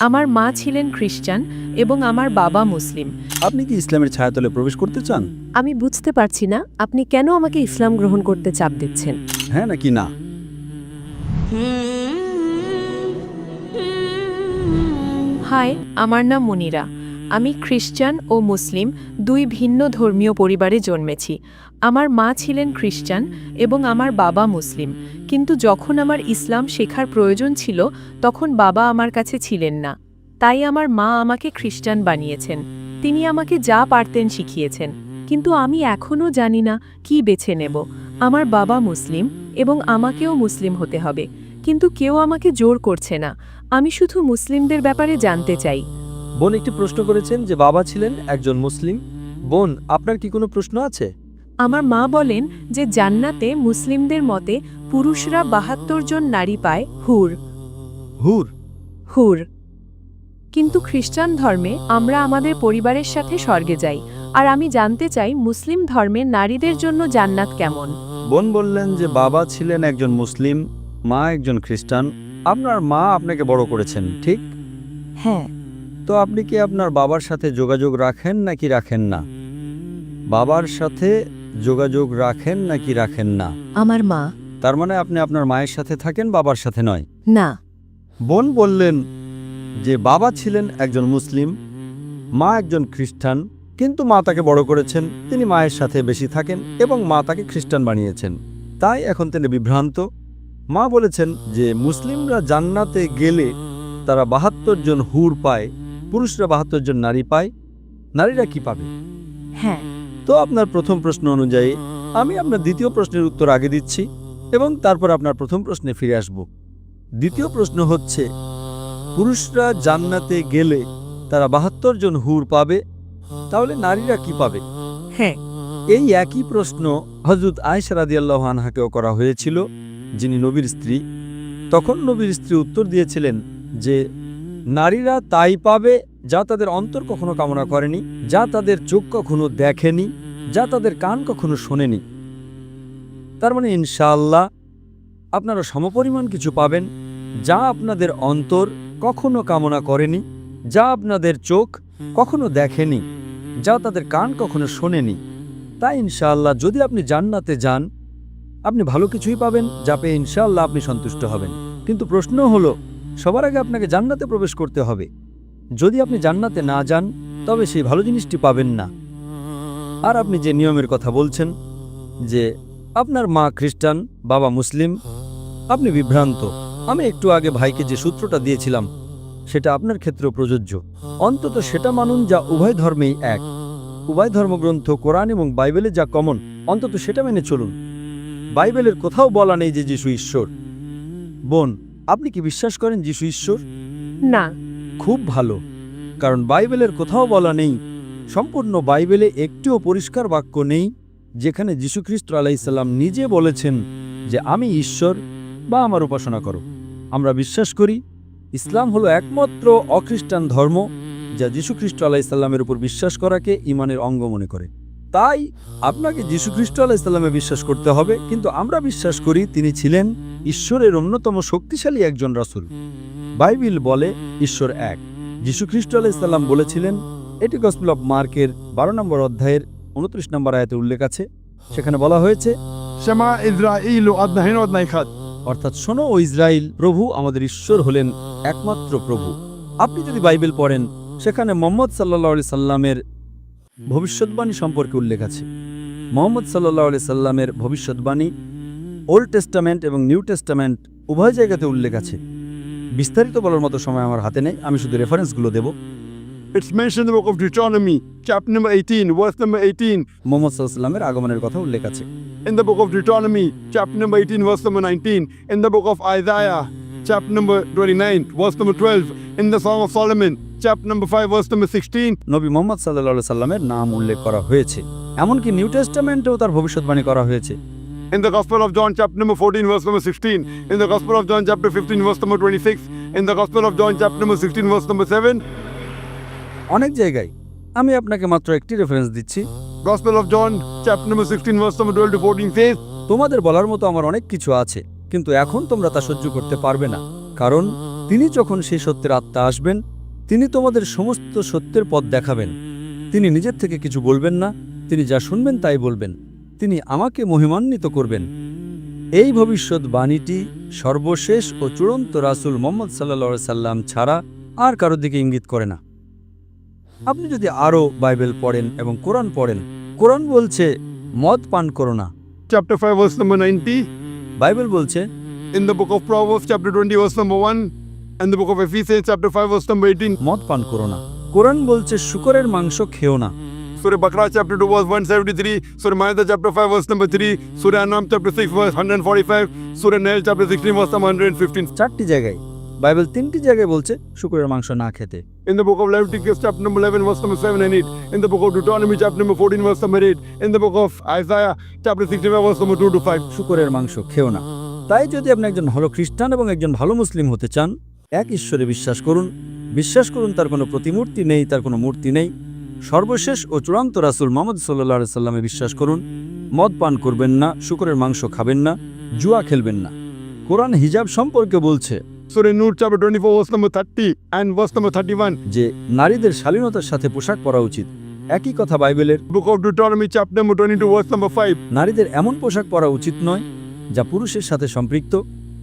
আমার মা ছিলেন খ্রিস্টান এবং আমার বাবা মুসলিম। আপনি কি ইসলামের ছায়াতলে প্রবেশ করতে চান? আমি বুঝতে পারছি না আপনি কেন আমাকে ইসলাম গ্রহণ করতে চাপ দিচ্ছেন। হ্যাঁ নাকি না? হাই, আমার নাম মনিরা। আমি খ্রিস্টান ও মুসলিম দুই ভিন্ন ধর্মীয় পরিবারে জন্মেছি। আমার মা ছিলেন খ্রিস্টান এবং আমার বাবা মুসলিম, কিন্তু যখন আমার ইসলাম শেখার প্রয়োজন ছিল তখন বাবা আমার কাছে ছিলেন না। তাই আমার মা আমাকে খ্রিস্টান বানিয়েছেন। তিনি আমাকে যা পারতেন শিখিয়েছেন, কিন্তু আমি এখনও জানি না কি বেছে নেব। আমার বাবা মুসলিম এবং আমাকেও মুসলিম হতে হবে, কিন্তু কেউ আমাকে জোর করছে না। আমি শুধু মুসলিমদের ব্যাপারে জানতে চাই। বোন একটি প্রশ্ন করেছেন যে বাবা ছিলেন একজন মুসলিম। বোন, আপনার কি কোনো প্রশ্ন আছে? আমার মা বলেন যে জান্নাতে মুসলিমদের মতে পুরুষরা ৭২ জন নারী পায়, হুর হুর? হুর কিন্তু খ্রিস্টান ধর্মে আমরা আমাদের পরিবারের সাথে স্বর্গে যাই। আর আমি জানতে চাই মুসলিম ধর্মে নারীদের জন্য জান্নাত কেমন। বোন বললেন যে বাবা ছিলেন একজন মুসলিম, মা একজন খ্রিস্টান। আপনার মা আপনাকে বড় করেছেন, ঠিক? হ্যাঁ। তো আপনি কি আপনার বাবার সাথে যোগাযোগ রাখেন নাকি রাখেন না? বাবার সাথে যোগাযোগ রাখেন নাকি রাখেন না? আমার মা। তার মানে আপনি আপনার মায়ের সাথে থাকেন, বাবার সাথে নয়? না। বোন বললেন যে বাবা ছিলেন একজন মুসলিম, মা একজন খ্রিস্টান, কিন্তু মা তাকে বড় করেছেন, তিনি মায়ের সাথে বেশি থাকেন এবং মা তাকে খ্রিস্টান বানিয়েছেন। তাই এখন তিনি বিভ্রান্ত। মা বলেছেন যে মুসলিমরা জান্নাতে গেলে তারা ৭২ জন হুর পায়, পুরুষরা ৭২ জন নারী পায়। নারীরা কি পাবে? হ্যাঁ। তো আপনার প্রথম প্রশ্ন অনুযায়ী আমি আপনার দ্বিতীয় প্রশ্নের উত্তর আগে দিচ্ছি এবং তারপর আপনার প্রথম প্রশ্নে ফিরে আসব। দ্বিতীয় প্রশ্ন হচ্ছে, পুরুষরা জান্নাতে গেলে তারা ৭২ জন হুর পাবে, তাহলে নারীরা কি পাবে? হ্যাঁ। এই একই প্রশ্ন হযরত আয়েশা রাদিয়াল্লাহু আনহাকেও করা হয়েছিল, যিনি নবীর স্ত্রী। তখন নবীর স্ত্রী উত্তর দিয়েছিলেন যে নারীরা তাই পাবে যা তাদের অন্তর কখনো কামনা করেনি, যা তাদের চোখ কখনো দেখেনি, যা তাদের কান কখনো শোনেনি। তার মানে ইনশাআল্লাহ আপনারা সমপরিমাণ কিছু পাবেন যা আপনাদের অন্তর কখনো কামনা করেনি, যা আপনাদের চোখ কখনো দেখেনি, যা তাদের কান কখনো শোনেনি। তাই ইনশাআল্লাহ যদি আপনি জান্নাতে যান, আপনি ভালো কিছুই পাবেন, যা পেয়ে ইনশাআল্লাহ আপনি সন্তুষ্ট হবেন। কিন্তু প্রশ্ন হলো, সবার আগে আপনাকে জান্নাতে প্রবেশ করতে হবে। যদি আপনি জান্নাতে না যান, তবে সেই ভালো জিনিসটি পাবেন না। আর আপনি যে নিয়মের কথা বলছেন যে আপনার মা খ্রিস্টান, বাবা মুসলিম, আপনি বিভ্রান্ত। আমি একটু আগে ভাইকে যে সূত্রটা দিয়েছিলাম সেটা আপনার ক্ষেত্রেও প্রযোজ্য। অন্তত সেটা মানুন যা উভয় ধর্মেই এক। উভয় ধর্মগ্রন্থ কোরআন এবং বাইবেলে যা কমন, অন্তত সেটা মেনে চলুন। বাইবেলের কোথাও বলা নেই যে যিশু ঈশ্বর। বোন, আপনি কি বিশ্বাস করেন যিশু ঈশ্বর? না। খুব ভালো, কারণ বাইবেলের কোথাও বলা নেই, সম্পূর্ণ বাইবেলে একটিও পরিষ্কার বাক্য নেই যেখানে যিশু খ্রিস্ট আলাইহিসসালাম নিজে বলেছেন যে আমি ঈশ্বর বা আমার উপাসনা করো। আমরা বিশ্বাস করি ইসলাম হলো একমাত্র অখ্রিস্টান ধর্ম যা যিশু খ্রিস্ট আলাইহিসসালামের উপর বিশ্বাস করাকে ঈমানের অঙ্গ মনে করে। তাই আপনাকে যিশু খ্রিস্ট আলাইহিসসালামে বিশ্বাস করতে হবে, কিন্তু আমরা বিশ্বাস করি তিনি ছিলেন ঈশ্বরের অন্যতম শক্তিশালী একজন রাসূল। বাইবেল বলে ঈশ্বর এক। যিশু খ্রিস্ট আলাইহিসসালাম বলেছিলেন, এটি গসপেল অফ মার্কের 12 নম্বর অধ্যায়ের 29 নম্বর আয়াতে উল্লেখ আছে। সেখানে বলা হয়েছে, שמע ইসরাঈল আদনাহিন আদনাইখাদ, অর্থাৎ শোনো ও ইসরাইল, প্রভু আমাদের ঈশ্বর হলেন একমাত্র প্রভু। আপনি যদি বাইবেল পড়েন, সেখানে মুহাম্মদ সাল্লাল্লাহু আলাইহি সাল্লামের ভবিষ্যৎবাণী সম্পর্কে উল্লেখ আছে। মুহাম্মদ সাল্লাল্লাহু আলাইহি সাল্লামের ভবিষ্যৎবাণী ওল্ড টেস্টামেন্ট এবং নিউ টেস্টামেন্ট উভয় জায়গাতে উল্লেখ আছে। বিস্তারিত বলার মতো সময় আমার হাতে নেই, আমি শুধু রেফারেন্সগুলো দেব। It's mentioned in the book of Deuteronomy, chapter number 18, verse number 18. Muhammad সাল্লাল্লাহু আলাইহি সাল্লামের আগমনের কথা উল্লেখ আছে। In the book of Deuteronomy, chapter number 18, verse number 19. In the book of Isaiah, chapter number 29, verse number 12. In the Song of Solomon, chapter number 5, verse number 16. নবী মুহাম্মদ সাল্লাল্লাহু আলাইহি সাল্লামের নাম উল্লেখ করা হয়েছে। এমনকি নিউ টেস্টামেন্টেও তার ভবিষ্যৎবাণী করা হয়েছে। In the Gospel of John, chapter number 14, verse number 16. In the Gospel of John, chapter 15, verse number 26. In the Gospel of John, chapter number 16, verse number 7. অনেক জায়গায়। আমি আপনাকে মাত্র একটি রেফারেন্স দিচ্ছি। Gospel of John, chapter number 16, verse number 12 to 14 says, তোমাদের বলার মতো আমার অনেক কিছু আছে, কিন্তু এখন তোমরা তা সহ্য করতে পারবে না, কারণ তিনি যখন সেই সত্যের আত্মা আসবেন, তিনি তোমাদের সমস্ত সত্যের পথ দেখাবেন। তিনি নিজের থেকে কিছু বলবেন না, তিনি যা শুনবেন তাই বলবেন। তিনি আমাকে মহিমান্বিত করবেন। এই ভবিষ্যৎবাণীটি সর্বশেষ ও চূড়ান্ত রাসূল মুহাম্মদ সাল্লাল্লাহু আলাইহি সাল্লাম ছাড়া আর কারো দিকে ইঙ্গিত করে না। আপনি যদি আরও বাইবেল পড়েন এবং কোরআন পড়েন, কোরআন বলছে মদ পান করো না। Chapter 5, verse number 90. বাইবেল বলছে In the book of Proverbs, chapter 20, verse number 1. And the book of Ephesians, chapter 5, verse number 18. মদ পান করো না। কোরআন বলছে শূকরের মাংস খেও না। Surah Baqarah, chapter 2, verse 173. Surah Ma'idah, chapter 5, verse number 3. Surah Anam, chapter 6, verse 145. Surah Nahl, chapter 16, verse number 115. 4টি জায়গায়, বাইবেল 3টি জায়গায় বলছে শূকরের মাংস না খেতে। In the book of Leviticus, chapter number 11, verse number 7 and 8. In the book of Deuteronomy, chapter number 14, verse number 8. In the book of Isaiah, chapter 65, verse number 2 to 5. শূকরের মাংস খেও না। তাই যদি আপনি একজন ভালো খ্রিস্টান এবং একজন ভালো মুসলিম হতে চান, এক ঈশ্বরে বিশ্বাস করুন। বিশ্বাস করুন তার কোনো প্রতিমূর্তি নেই, তার কোনো মূর্তি নেই। সর্বশেষ ও চূড়ান্ত রাসূল মুহাম্মদ সাল্লাল্লাহু আলাইহি সাল্লামে বিশ্বাস করুন। মদ পান করবেন না, শূকরের মাংস খাবেন না, জুয়া খেলবেন না। কোরআন হিজাব সম্পর্কে বলছে Surah Nur, chapter 24, verse number 30 and verse number 31. যে নারীদের শালীনতার সাথে পোশাক পরা উচিত। একই কথা বাইবেলের Book of Deuteronomy, chapter number 22, verse number 5. নারীদের এমন পোশাক পরা উচিত নয় যা পুরুষের সাথে সম্পৃক্ত,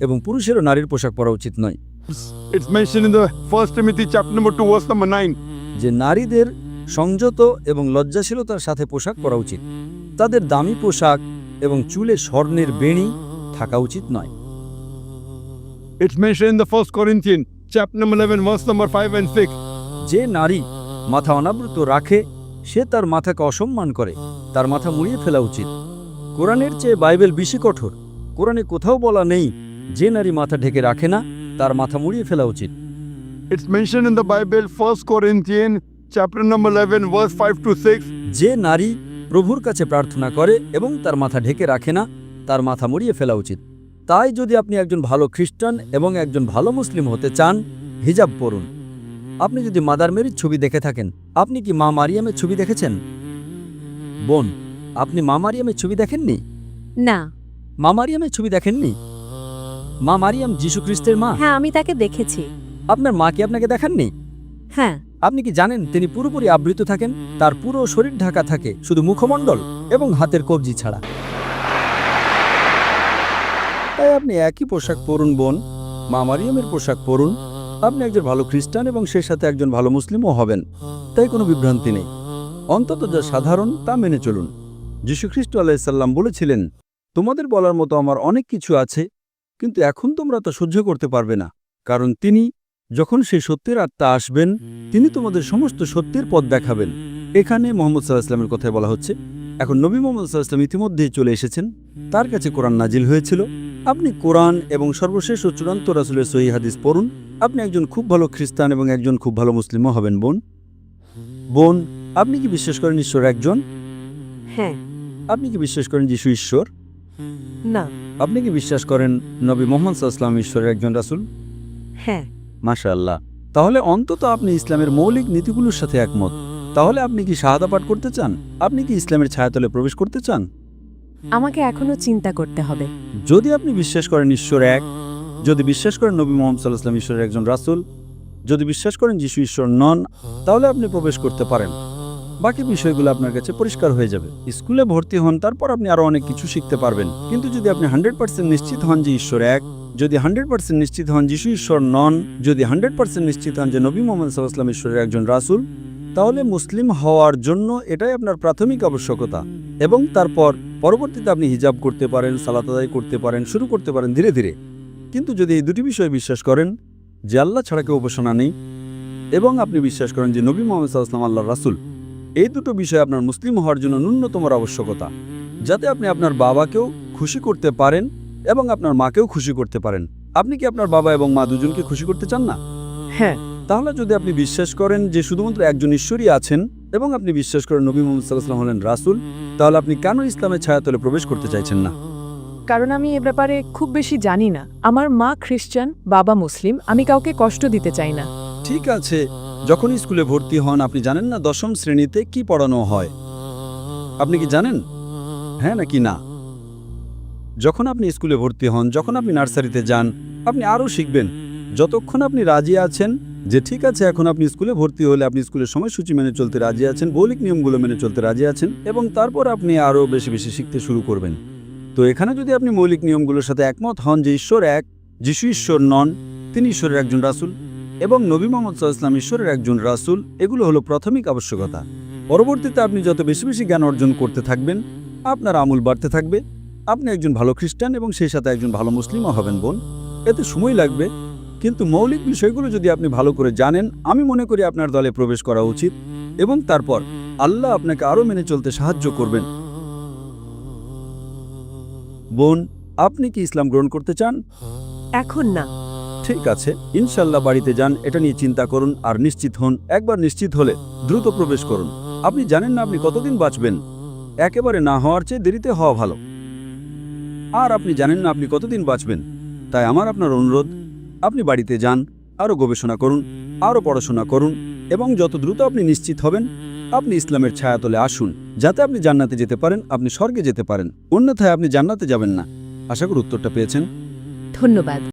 এবং পুরুষেরও নারীর পোশাক পরা উচিত নয়। It's mentioned in the 1 Timothy, chapter number 2, verse number 9. যে নারীদের সংযত এবং লজ্জাশীলতার সাথে পোশাক পরা উচিত। তাদের দামি পোশাক এবং চুলে স্বর্ণের বেণী থাকা উচিত নয়। It's mentioned in the 1 Corinthians, chapter number 11, verse number 5 and 6. যে নারী মাথা অনাবৃত রাখে সে তার মাথাকে অসম্মান করে, তার মাথা মুড়িয়ে ফেলা উচিত। কোরআনের চেয়ে বাইবেল বেশি কঠোর। কোরআনে কোথাও বলা নেই যে নারী মাথা ঢেকে রাখে না তার মাথা মুড়িয়ে ফেলা উচিত। It's mentioned in the Bible, 1 Corinthians, chapter number 11, verse 5 to 6. যে নারী প্রভুর কাছে প্রার্থনা করে এবং তার মাথা ঢেকে রাখে না তার মাথা মুড়িয়ে ফেলা উচিত। তাই যদি আপনি একজন ভালো খ্রিস্টান এবং একজন ভালো মুসলিম হতে চান, হিজাব পরুন। আপনি যদি মাদার মেরির ছবি দেখে থাকেন, আপনি কি মা মারিয়ামের ছবি দেখেছেন? বোন, আপনি মা মারিয়ামের ছবি দেখেননি? না। মা মারিয়ামের ছবি দেখেননি? মা মারিয়াম যীশু খ্রিস্টের মা। হ্যাঁ, আমি তাকে দেখেছি। আপনার মা কি আপনাকে দেখাননি? হ্যাঁ। আপনি কি জানেন তিনি পুরোপুরি আবৃত থাকেন? তার পুরো শরীর ঢাকা থাকে শুধু মুখমণ্ডল এবং হাতের কবজি ছাড়া। তাই আপনি একই পোশাক পরুন বোন, মা মারিয়ামের পোশাক পরুন। আপনি একজন ভালো খ্রিস্টান এবং সেই সাথে একজন ভালো মুসলিমও হবেন। তাই কোনো বিভ্রান্তি নেই। অন্তত যা সাধারণ তা মেনে চলুন। যীশুখ্রিস্ট আলাইহিস সালাম বলেছিলেন, তোমাদের বলার মতো আমার অনেক কিছু আছে, কিন্তু এখন তোমরা তা সহ্য করতে পারবে না, কারণ তিনি যখন সেই সত্যের আত্মা আসবেন তিনি তোমাদের সমস্ত সত্যের পথ দেখাবেন। এখানে মুহাম্মদ সাল্লাল্লাহু আলাইহি ওয়াসাল্লামের কথাই বলা হচ্ছে। এখন নবী মুহাম্মদ সাল্লাল্লাহু আলাইহি ওয়াসাল্লাম ইতিমধ্যেই চলে এসেছেন, তার কাছে কোরআন নাজিল হয়েছিল। আপনি কোরআন এবং সর্বশেষ ও চূড়ান্ত রাসূলের সহিহ হাদিস পড়ুন। আপনি একজন খুব ভালো খ্রিস্টান এবং একজন খুব ভালো মুসলিমও হবেন বোন। বোন, আপনি কি বিশ্বাস করেন ঈশ্বর একজন? হ্যাঁ। আপনি কি বিশ্বাস করেন যিশু ঈশ্বর? না। আপনি কি বিশ্বাস করেন নবী মুহাম্মদ সাল্লাল্লাহু আলাইহি ওয়াসাল্লাম ঈশ্বরের একজন রাসূল? হ্যাঁ। মাশাআল্লাহ। তাহলে অন্তত আপনি ইসলামের মৌলিক নীতিগুলোর সাথে একমত। তাহলে আপনি কি শাহাদা পাঠ করতে চান? আপনি কি ইসলামের ছায়াতলে প্রবেশ করতে চান? আমাকে এখনো চিন্তা করতে হবে। যদি আপনি বিশ্বাস করেন ঈশ্বর এক, যদি বিশ্বাস করেন নবী মুহাম্মদ সাল্লাল্লাহু আলাইহি ওয়াসাল্লাম ঈশ্বরের একজন রাসূল, যদি বিশ্বাস করেন যিশু ঈশ্বর নন, তাহলে আপনি প্রবেশ করতে পারেন। বাকি বিষয়গুলো আপনার কাছে পরিষ্কার হয়ে যাবে। স্কুলে ভর্তি হন, তারপর আপনি আরও অনেক কিছু শিখতে পারবেন। কিন্তু যদি আপনি 100% নিশ্চিত হন যে ঈশ্বর এক, যদি 100% নিশ্চিত হন যিশু ঈশ্বর নন, যদি 100% নিশ্চিত হন যে নবী মুহাম্মদ সাল্লাল্লাহু আলাইহি ওয়াসাল্লাম ঈশ্বরের একজন রাসূল, তাহলে মুসলিম হওয়ার জন্য এটাই আপনার প্রাথমিক আবশ্যকতা। এবং তারপর পরবর্তীতে আপনি হিজাব করতে পারেন, সালাত আদায় করতে পারেন, শুরু করতে পারেন ধীরে ধীরে। কিন্তু যদি এই দুটি বিষয়ে বিশ্বাস করেন যে আল্লাহ ছাড়া কেউ উপাসনা নেই, এবং আপনি বিশ্বাস করেন যে নবী মুহাম্মদ সাল্লাল্লাহু আলাইহি ওয়াসাল্লাম আল্লাহর রাসূল, এই দুটো বিষয় আপনার মুসলিম হওয়ার জন্য ন্যূনতম আবশ্যকতা, যাতে আপনি আপনার বাবাকেও খুশি করতে পারেন এবং আপনার মাকেও খুশি করতে পারেন। আপনি কি আপনার বাবা এবং মা দুজনকে খুশি করতে চান না? হ্যাঁ। তাহলে যদি আপনি বিশ্বাস করেন যে শুধুমাত্র একজন ঈশ্বরই আছেন এবং আপনি বিশ্বাস করেন নবী মুহাম্মদ সাল্লাল্লাহু আলাইহি ওয়াসাল্লাম হলেন রাসূল, তাহলে আপনি কেন ইসলামের ছায়াতলে প্রবেশ করতে চাইছেন না? কারণ আমি এ ব্যাপারে খুব বেশি জানি না। আমার মা খ্রিস্টান, বাবা মুসলিম, আমি কাউকে কষ্ট দিতে চাই না। ঠিক আছে, যখন স্কুলে ভর্তি হন আপনি জানেন না 10ম শ্রেণীতে কি পড়ানো হয়? আপনি কি জানেন? হ্যাঁ নাকি না? যখন আপনি স্কুলে ভর্তি হন, যখন আপনি নার্সারিতে যান, আপনি আরও শিখবেন। যতক্ষণ আপনি রাজি আছেন যে ঠিক আছে এখন আপনি স্কুলে ভর্তি হলে আপনি স্কুলের সময়সূচি মেনে চলতে রাজি আছেন, মৌলিক নিয়মগুলো মেনে চলতে রাজি আছেন, এবং তারপর আপনি আরও বেশি বেশি শিখতে শুরু করবেন। তো এখানে যদি আপনি মৌলিক নিয়মগুলোর সাথে একমত হন যে ঈশ্বর এক, যিশু ঈশ্বর নন, তিনি ঈশ্বরের একজন রাসূল, এবং নবী মুহাম্মদ সাল্লাল্লাহু আলাইহি ওয়াসাল্লাম ঈশ্বরের একজন রাসূল, এগুলো হলো প্রাথমিক আবশ্যকতা। পরবর্তীতে আপনি যত বেশি বেশি জ্ঞান অর্জন করতে থাকবেন, আপনার আমল বাড়তে থাকবে, আপনি একজন ভালো খ্রিস্টান এবং সেই সাথে একজন ভালো মুসলিমও হবেন বোন। এতে সময় লাগবে, কিন্তু মৌলিক বিষয়গুলো যদি আপনি ভালো করে জানেন, আমি মনে করি আপনার দলে প্রবেশ করা উচিত, এবং তারপর আল্লাহ আপনাকে আরও মেনে চলতে সাহায্য করবেন। বোন, আপনি কি ইসলাম গ্রহণ করতে চান? এখন না। ঠিক আছে, ইনশাল্লাহ বাড়িতে যান, এটা নিয়ে চিন্তা করুন আর নিশ্চিত হন। একবার নিশ্চিত হলে দ্রুত প্রবেশ করুন। আপনি জানেন না আপনি কতদিন বাঁচবেন, একেবারে না হওয়ার চেয়ে দেরিতে হওয়া ভালো। আর আপনি জানেন না আপনি কতদিন বাঁচবেন, তাই আমার আপনার অনুরোধ, আপনি বাড়িতে যান, আরও গবেষণা করুন, আরও পড়াশোনা করুন, এবং যত দ্রুত আপনি নিশ্চিত হবেন আপনি ইসলামের ছায়াতলে আসুন, যাতে আপনি জান্নাতে যেতে পারেন, আপনি স্বর্গে যেতে পারেন। অন্যথায় আপনি জান্নাতে যাবেন না। আশা করি উত্তরটা পেয়েছেন। ধন্যবাদ।